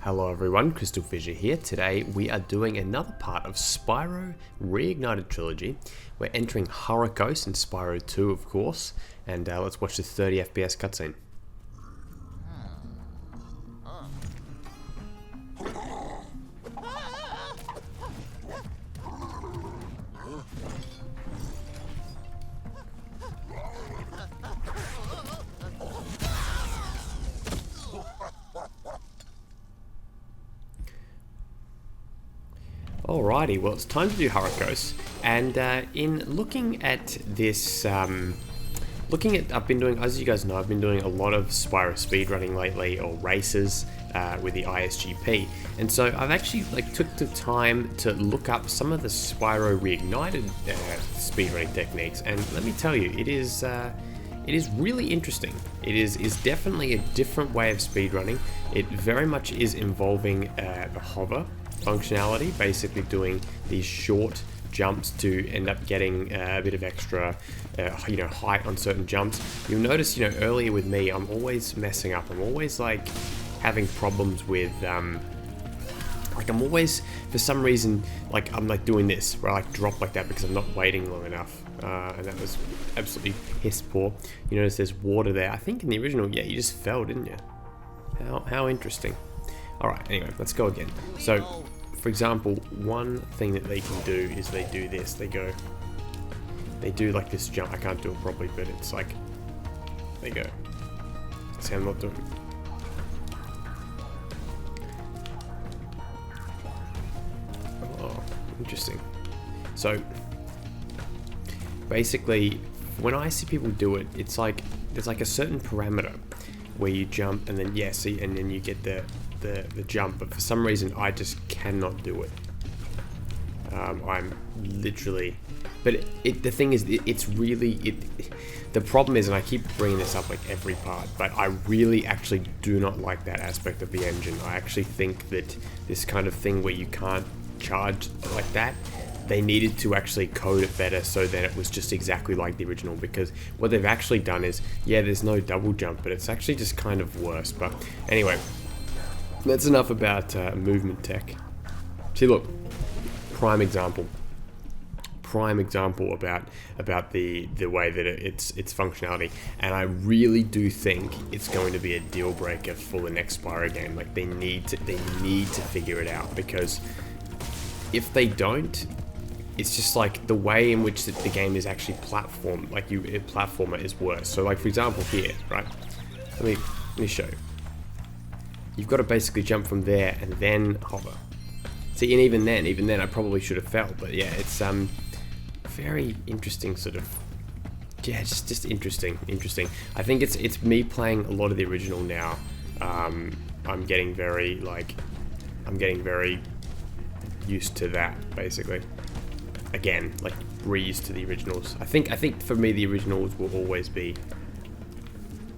Hello everyone, CrystalFissure here. Today we are doing another part of Spyro Reignited Trilogy. We're entering Hurricos in Spyro 2, of course, and let's watch this 30 FPS cutscene. Alrighty, well it's time to do Hurricos, and in looking at this, I've been doing, as you guys know, I've been doing a lot of Spyro speedrunning lately, or races with the ISGP, and so I've actually took the time to look up some of the Spyro Reignited speedrunning techniques, and let me tell you, it is really interesting. It is definitely a different way of speedrunning. It very much is involving the hover functionality, basically doing these short jumps to end up getting a bit of extra height on certain jumps. You'll notice, earlier with me, I'm always messing up. I'm always having problems with I'm always, for some reason, I'm doing this where I drop like that because I'm not waiting long enough, and that was absolutely piss poor. You notice there's water there. I think in the original, yeah, you just fell, didn't you? How interesting. Alright, anyway, let's go again. So, for example, one thing that they can do is they do this. They do this jump. I can't do it properly, but it's they go. See, I'm not doing it. Oh, interesting. So, basically, when I see people do it, it's there's a certain parameter where you jump and then, and then you get the jump, but for some reason I just cannot do it. I'm literally, but the thing is, the problem is, and I keep bringing this up every part, but I really actually do not like that aspect of the engine. I actually think that this kind of thing where you can't charge like that, they needed to actually code it better so that it was just exactly like the original, because what they've actually done is, yeah, there's no double jump, but it's actually just kind of worse. But anyway, that's enough about movement tech. See, look, prime example about the way that it's functionality, and I really do think it's going to be a deal breaker for the next Spyro game. They need to figure it out, because if they don't, it's just the way in which the game is actually platformed, platformer is worse. So for example here, right? Let me show you. You've got to basically jump from there and then hover. See, and even then I probably should have fell, but yeah, it's very interesting sort of, yeah, just interesting. I think it's me playing a lot of the original now. I'm getting very used to that, basically. Again, re-used to the originals. I think for me the originals will always be,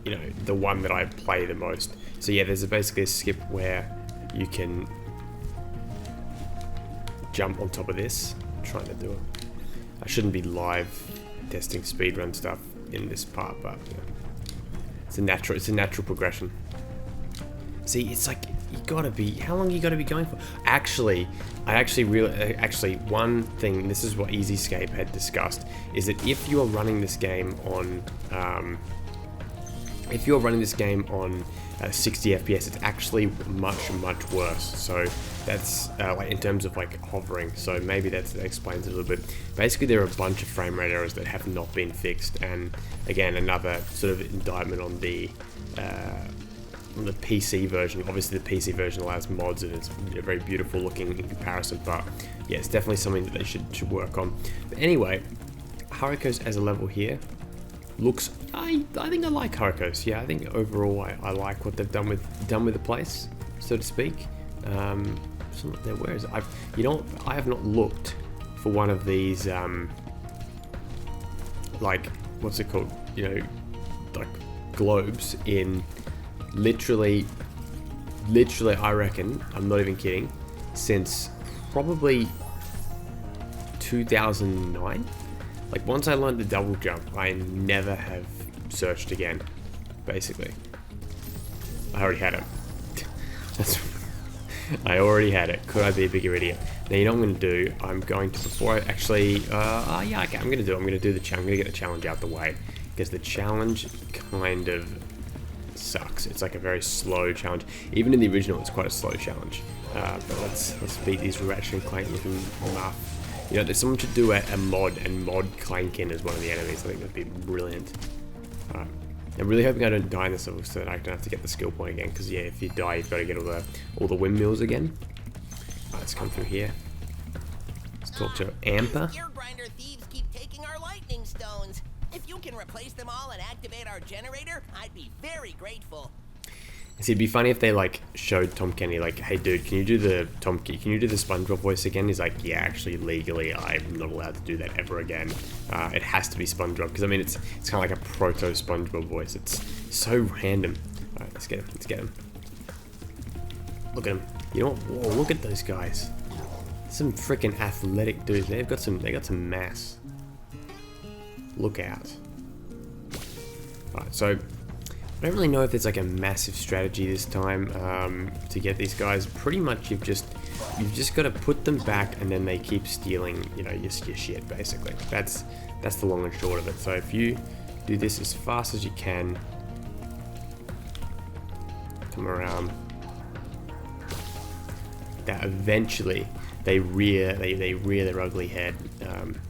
the one that I play the most. So yeah, there's basically a skip where you can jump on top of this. I'm trying to do it. I shouldn't be live testing speedrun stuff in this part, but it's a natural progression. See, it's you gotta be, how long you gotta be going for? Actually, one thing, this is what EasyScape had discussed, is that if you're running this game on 60 FPS, it's actually much worse. So that's in terms of hovering. So maybe that explains it a little bit. Basically, there are a bunch of frame rate errors that have not been fixed, and again, another sort of indictment on the PC version. Obviously, the PC version allows mods, and it's very beautiful looking in comparison. But yeah, it's definitely something that they should work on. But anyway, Hurricos as a level here looks. I think I like Hurricos. Yeah, I think overall I like what they've done with the place, so to speak. There, where is it? I have not looked for one of these what's it called? Globes in literally I reckon, I'm not even kidding, since probably 2009. Once I learned the double jump, I never have searched again, basically. I already had it. I already had it. Could I be a bigger idiot? Now, you know what I'm going to do? I'm going to, before I actually, yeah, okay, I'm going to do the challenge. I'm going to get the challenge out the way, because the challenge kind of sucks. It's like a very slow challenge. Even in the original, it's quite a slow challenge. But let's beat these Ratchet and Clank looking muff. You know, there's someone should do a mod, and mod Clankin as one of the enemies. I think that'd be brilliant. I'm really hoping I don't die in this level so that I don't have to get the skill point again, because yeah, if you die, you've got to get all the windmills again. Let's come through here. Let's talk to Amper. Gear grinder thieves keep taking our lightning stones. If you can replace them all and activate our generator, I'd be very grateful. See, it'd be funny if they like showed Tom Kenny like, hey dude, can you do the SpongeBob voice again? He's like, yeah, actually legally I'm not allowed to do that ever again. It has to be SpongeBob, because I mean it's kind of like a proto SpongeBob voice. It's so random. All right, let's get him. Let's get him. Look at him. You know what? Whoa, look at those guys. Some freaking athletic dudes. They got some mass. Look out. All right, so. I don't really know if there's like a massive strategy this time to get these guys. Pretty much you've just got to put them back, and then they keep stealing, you know, your shit basically. That's the long and short of it. So if you do this as fast as you can, come around, that eventually they rear their ugly head.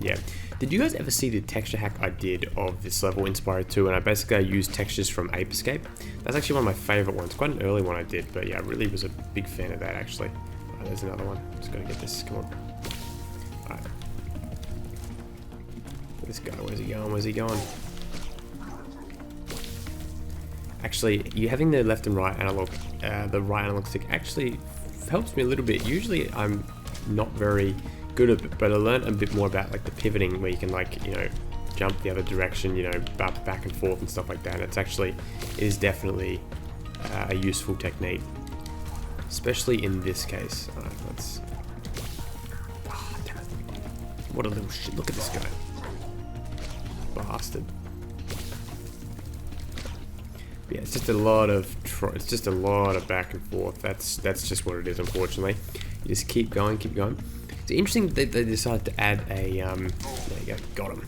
Yeah. Did you guys ever see the texture hack I did of this level in Spyro 2? And I used textures from Ape Escape. That's actually one of my favorite ones. Quite an early one I did, but yeah, I really was a big fan of that actually. Alright, there's another one. Just gotta get this. Come on. Alright. This guy, where's he going? Where's he going? Actually, you having the left and right analog, the right analog stick actually helps me a little bit. Usually I'm not very good at it, but I learned a bit more about like the pivoting, where you can like, you know, jump the other direction, you know, back and forth and stuff like that. It is definitely a useful technique, especially in this case. Alright, let's. Oh, damn it. What a little shit! Look at this guy, bastard. But yeah, it's just a lot of back and forth. That's just what it is, unfortunately. You just keep going, keep going. It's interesting that they decided to add a, there you go, got him.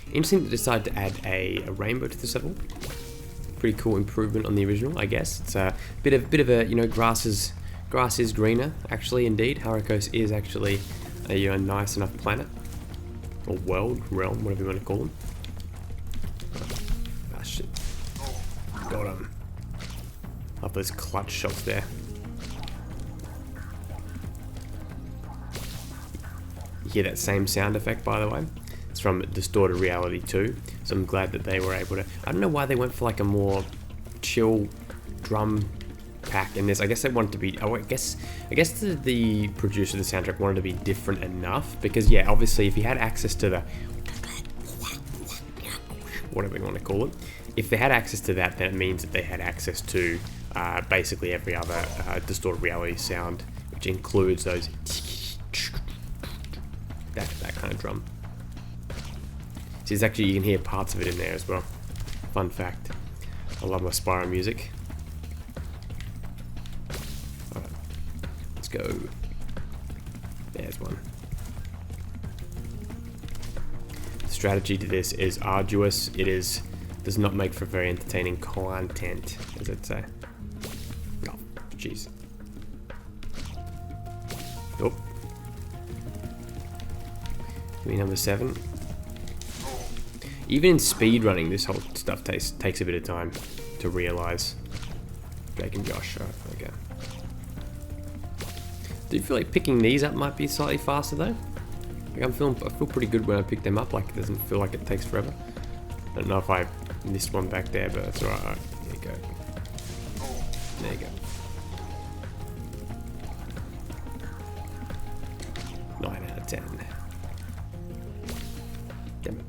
Interesting that they decided to add a rainbow to this level. Pretty cool improvement on the original, I guess. It's a bit of a, you know, grass is greener, actually, indeed. Hurricos is actually a, you know, nice enough planet. Or world, realm, whatever you want to call them. Ah, shit. Got him. Love those clutch shots there. Hear that same sound effect, by the way. It's from Distorted Reality 2, so I'm glad that they were able to. I don't know why they went for like a more chill drum pack in this. I guess they wanted to be. Oh, I guess the producer of the soundtrack wanted to be different enough, because yeah, obviously if you had access to the whatever you want to call it, if they had access to that, then it means that they had access to basically every other Distorted Reality sound, which includes those. That kind of drum. So it's actually, you can hear parts of it in there as well. Fun fact. I love my Spyro music. Alright, let's go. There's one. The strategy to this is arduous. Does not make for very entertaining content, as I'd say. Oh, jeez. Oh. Number 7. Even in speedrunning, this whole stuff takes a bit of time to realise. Jake and Josh, okay. Do you feel like picking these up might be slightly faster though? Like I feel pretty good when I pick them up. Like it doesn't feel like it takes forever. I don't know if I missed one back there, but that's alright. There you go. There you go. 9 out of 10. Damn it.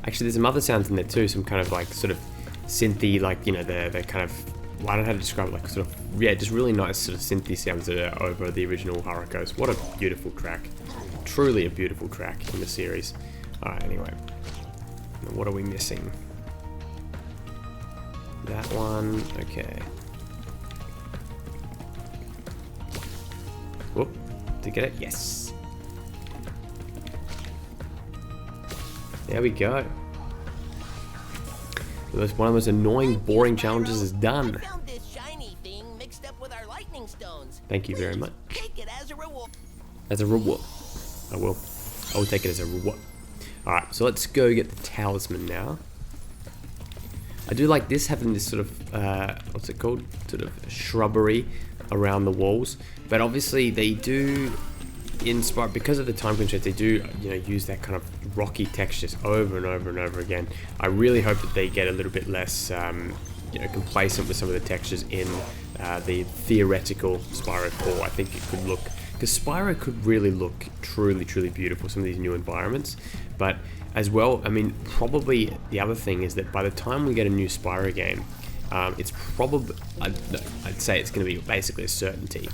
Actually, there's some other sounds in there too, some kind of like sort of synthy, like, you know, the kind of, well, I don't know how to describe it, like sort of, yeah, just really nice sort of synthy sounds that are over the original Hurricos. What a beautiful track. Truly a beautiful track in the series. Alright, anyway. what are we missing? That one, okay. Whoop, did I get it? Yes. There we go. One of the most annoying, boring challenges is done. I found this shiny thing mixed up with our lightning stones. Thank you very much. Take it as a reward. As a reward. I will take it as a reward. Alright, so let's go get the talisman now. I do like this, having this sort of, what's it called? Sort of shrubbery around the walls. But obviously they do inspire, because of the time constraints, they do, you know, use that kind of rocky textures over and over and over again. I really hope that they get a little bit less, you know, complacent with some of the textures in the theoretical Spyro 4. I think it could look, because Spyro could really look truly, truly beautiful, some of these new environments. But as well, I mean, probably the other thing is that by the time we get a new Spyro game, it's probably, I'd say it's going to be basically a certainty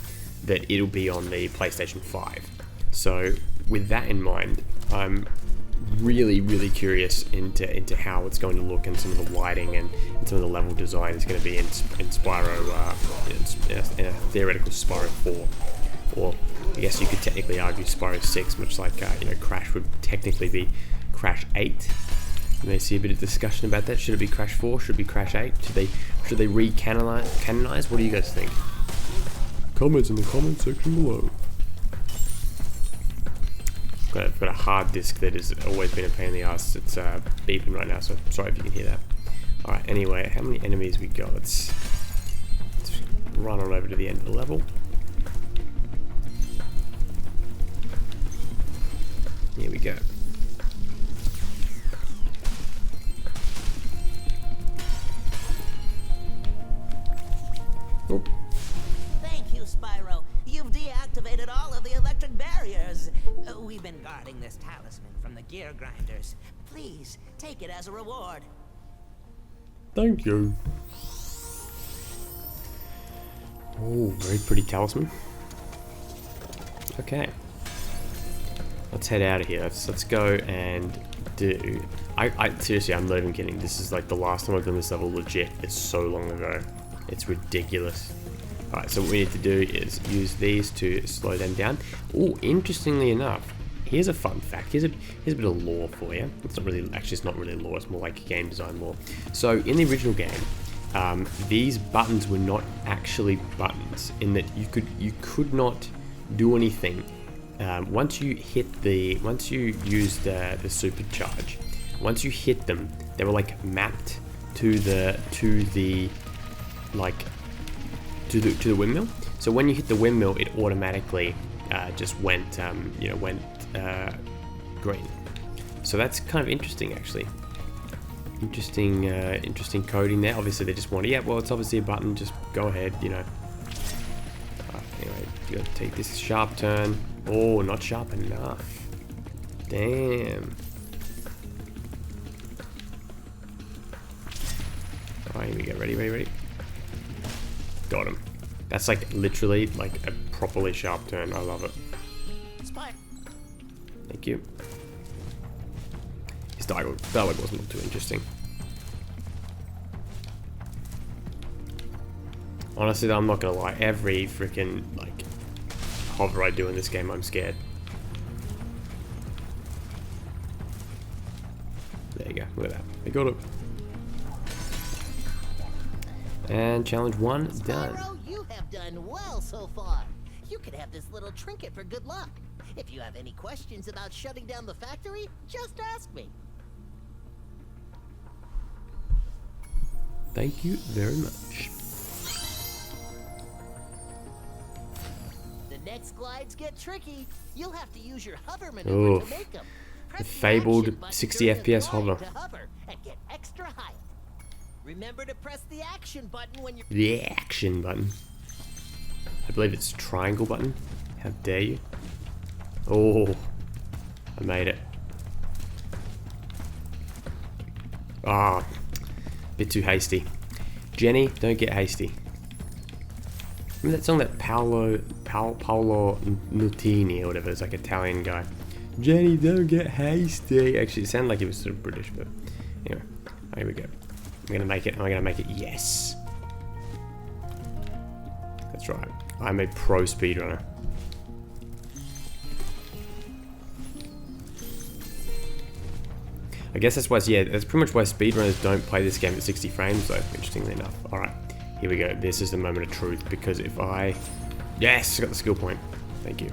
that it'll be on the PlayStation 5. So with that in mind, I'm really, really curious into how it's going to look, and some of the lighting and some of the level design is going to be in Spyro, in a theoretical Spyro 4. Or I guess you could technically argue Spyro 6, much like you know, Crash would technically be Crash 8. You may see a bit of discussion about that. Should it be Crash 4? Should it be Crash 8? Should they re-canonize? What do you guys think? Comments in the comment section below. I've got a hard disk that has always been a pain in the ass. It's beeping right now, so sorry if you can hear that. Alright, anyway, how many enemies we got? Let's run on over to the end of the level. Here we go. Oh. Thank you, Spyro. You've deactivated all of the electric barriers. We've been guarding this talisman from the gear grinders. Please, take it as a reward. Thank you. Oh, very pretty talisman. Okay. Let's head out of here. Let's go and do... I seriously, I'm not even kidding. This is like the last time I've done this level legit. It's so long ago. It's ridiculous. Alright, so what we need to do is use these to slow them down. Oh, interestingly enough, here's a fun fact. Here's a bit of lore for you. It's not really, actually it's not really lore, it's more like game design lore. So in the original game, these buttons were not actually buttons, in that you could not do anything. Once you used the supercharge, once you hit them, they were like mapped to the windmill. So when you hit the windmill, it automatically just went green. So that's kind of interesting, actually. Interesting coding there. Obviously they just wanted, yeah, well, it's obviously a button, just go ahead, you know. Anyway, you gotta take this sharp turn. Oh, not sharp enough. Damn. Alright, here we go. Ready. Got him. That's like literally like a properly sharp turn. I love it. Spy. Thank you. His dialogue wasn't too interesting. Honestly, though, I'm not gonna lie. Every freaking like hover I do in this game, I'm scared. There you go. Look at that. I got it. And challenge 1 done. Spyro, you have done well so far. You could have this little trinket for good luck. If you have any questions about shutting down the factory, just ask me. Thank you very much. The next glides get tricky. You'll have to use your hover maneuver to make them. The fabled 60 FPS hover. To hover and get extra height. Remember to press the action button when you're... The action button. I believe it's triangle button. How dare you? Oh, I made it. Ah, bit too hasty. Jenny, don't get hasty. Remember that song that Paolo Nutini or whatever, it's like Italian guy. Jenny, don't get hasty. Actually, it sounded like he was sort of British, but Anyway, here we go. I'm gonna make it. Am I gonna make it? Yes. That's right. I'm a pro speedrunner. I guess that's why, yeah, that's pretty much why speedrunners don't play this game at 60 frames though, interestingly enough. Alright, here we go. This is the moment of truth, because if I... Yes, I got the skill point. Thank you.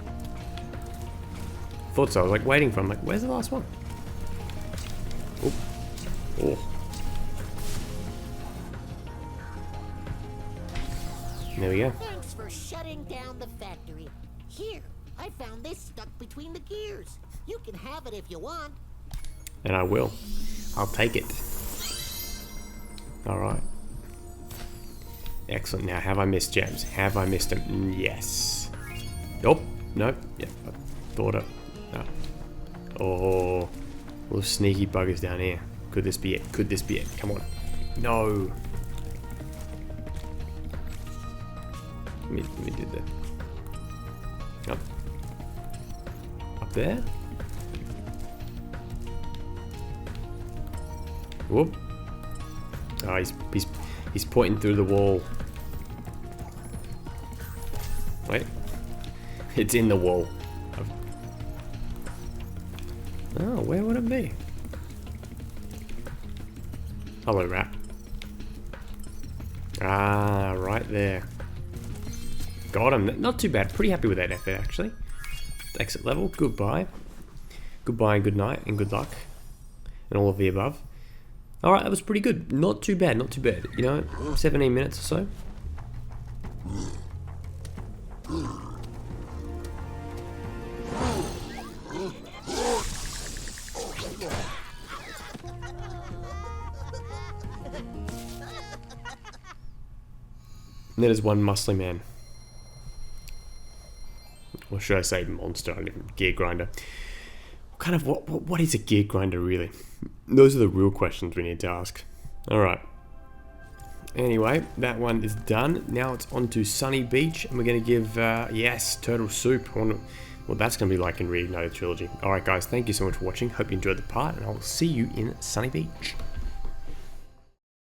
Thought so. I was like waiting for him. Like, where's the last one? Oh. Oh. There we go. Thanks for shutting down the factory. Here, I found this stuck between the gears. You can have it if you want. And I will. I'll take it. Alright. Excellent. Now, have I missed gems? Have I missed them? Yes. Oh, no. Yeah, I thought it. No. Oh, little sneaky buggers down here. Could this be it? Could this be it? Come on. No. Let me do that. Up there? Whoop. Oh, he's pointing through the wall. Wait. It's in the wall. Oh, where would it be? Hello, rat. Ah, right there. Got him. Not too bad. Pretty happy with that effort, actually. Exit level. Goodbye. Goodbye and good night and good luck. And all of the above. Alright, that was pretty good. Not too bad, not too bad. You know, 17 minutes or so. And that is one muscly man. Or should I say monster, gear grinder. Kind of what is a gear grinder really? Those are the real questions we need to ask. Alright. Anyway, that one is done. Now it's on to Sunny Beach, and we're going to give, yes, turtle soup. I wonder what that's going to be like in Reignited Trilogy. Alright guys, thank you so much for watching. Hope you enjoyed the part, and I'll see you in Sunny Beach.